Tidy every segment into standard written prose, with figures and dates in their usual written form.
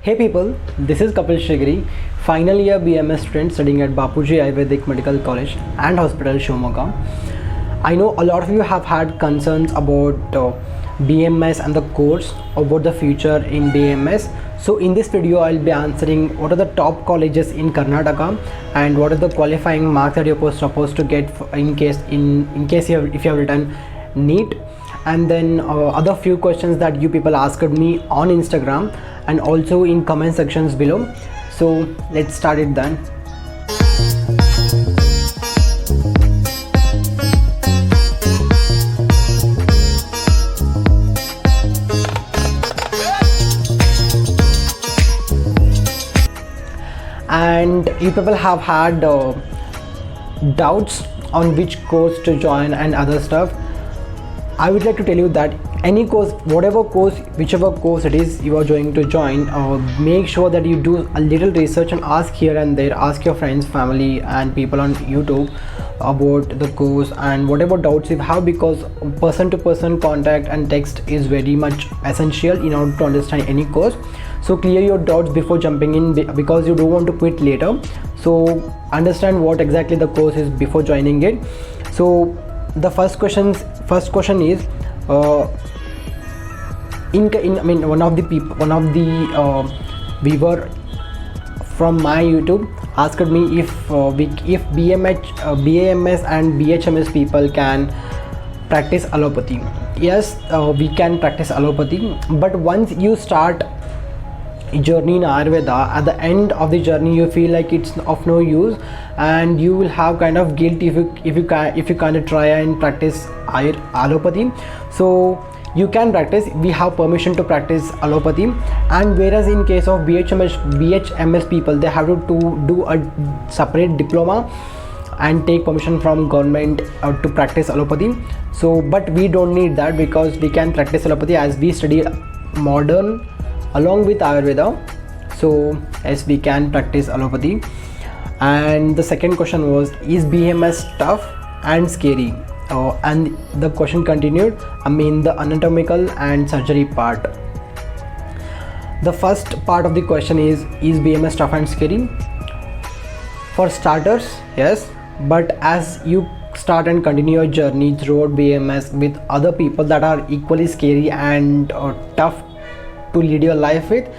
Hey people, this is Kapil Shrigiri, final year BMS student studying at Bapuji Ayurvedic Medical College and Hospital Shivamogga. I know a lot of you have had concerns about BMS and the course, about the future in BMS. So in this video I'll be answering what are the top colleges in Karnataka and what are the qualifying marks that you're supposed to get in case if you have written NEET, and then other few questions that you people asked me on Instagram and also in comment sections below. So let's start it then. And you people have had doubts on which course to join and other stuff. I would like to tell you that any course, whichever course it is you are going to join, make sure that you do a little research and ask here and there, ask your friends, family and people on YouTube about the course and whatever doubts you have, because person to person contact and text is very much essential in order to understand any course. So clear your doubts before jumping in, because you don't want to quit later. So understand what exactly the course is before joining it. So the first question is one of the viewer from my YouTube asked me if BAMS and BHMS people can practice allopathy. Yes, we can practice allopathy, but once you start journey in Ayurveda, at the end of the journey you feel like it's of no use and you will have kind of guilt if you kind of try and practice allopathy. So you can practice, we have permission to practice allopathy, and whereas in case of BHMS people, they have to do a separate diploma and take permission from government to practice allopathy. So but we don't need that, because we can practice allopathy as we study modern along with Ayurveda. So yes, we can practice allopathy. And the second question was, is BMS tough and scary? And the question continued, the anatomical and surgery part. The first part of the question is BMS tough and scary? For starters, yes, but as you start and continue your journey throughout BMS with other people that are equally scary and tough to lead your life with,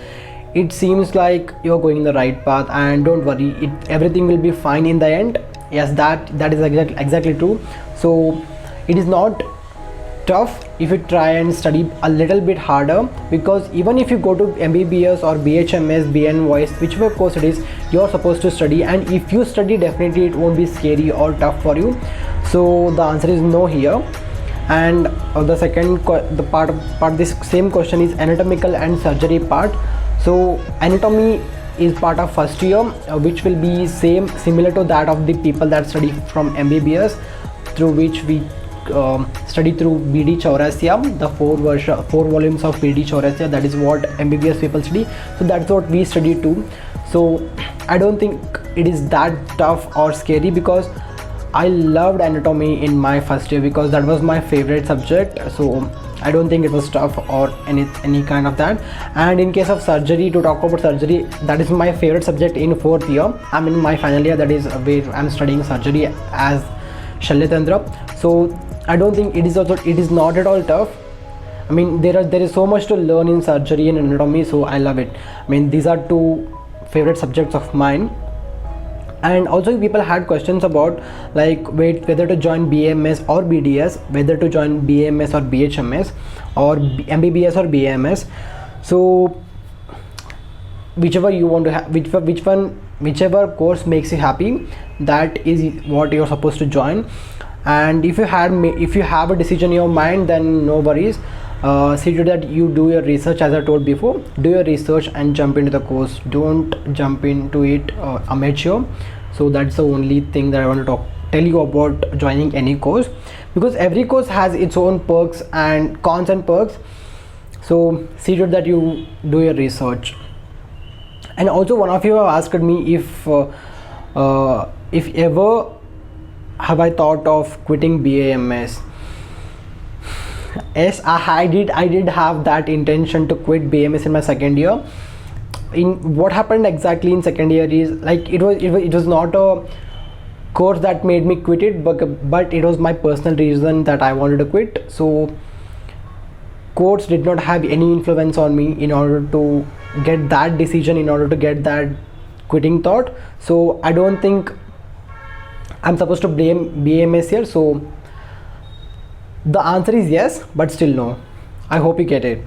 it seems like you're going the right path, and don't worry, everything will be fine in the end. Yes, that is exactly true. So it is not tough if you try and study a little bit harder, because even if you go to MBBS or BHMS, BN Voice, whichever course it is, you're supposed to study, and if you study, definitely it won't be scary or tough for you. So the answer is no here. And the second part of this same question is anatomical and surgery part. So anatomy is part of first year, which will be similar to that of the people that study from MBBS, through which we study through BD Chaurasya, the 4 volumes of BD Chaurasya. That is what MBBS people study. So that's what we study too. So I don't think it is that tough or scary, because I loved anatomy in my first year, because that was my favorite subject. So I don't think it was tough or any kind of that. And in case of surgery, to talk about surgery, that is my favorite subject in 4th year. I'm in my final year, that is where I'm studying surgery as Shalyatantra. So I don't think it is not at all tough. There is so much to learn in surgery and anatomy, so I love it. These are two favorite subjects of mine. And also people had questions about whether to join BMS or BDS, whether to join BMS or BHMS, or MBBS or BMS. So whichever you want to have, whichever course makes you happy, that is what you're supposed to join. And if you have a decision in your mind, then no worries. See to that you do your research, as I told before. Do your research and jump into the course. Don't jump into it amateur. So that's the only thing that I want to tell you about joining any course, because every course has its own perks and cons and perks. So see to that you do your research. And also one of you have asked me if ever have I thought of quitting BAMS. Yes, I did have that intention to quit BMS in my second year. in what happened exactly in second year is like it was not a course that made me quit it, but it was my personal reason that I wanted to quit. So course did not have any influence on me in order to get that decision, in order to get that quitting thought. So I don't think I'm supposed to blame BAMS here. So the answer is yes, but still no. I hope you get it.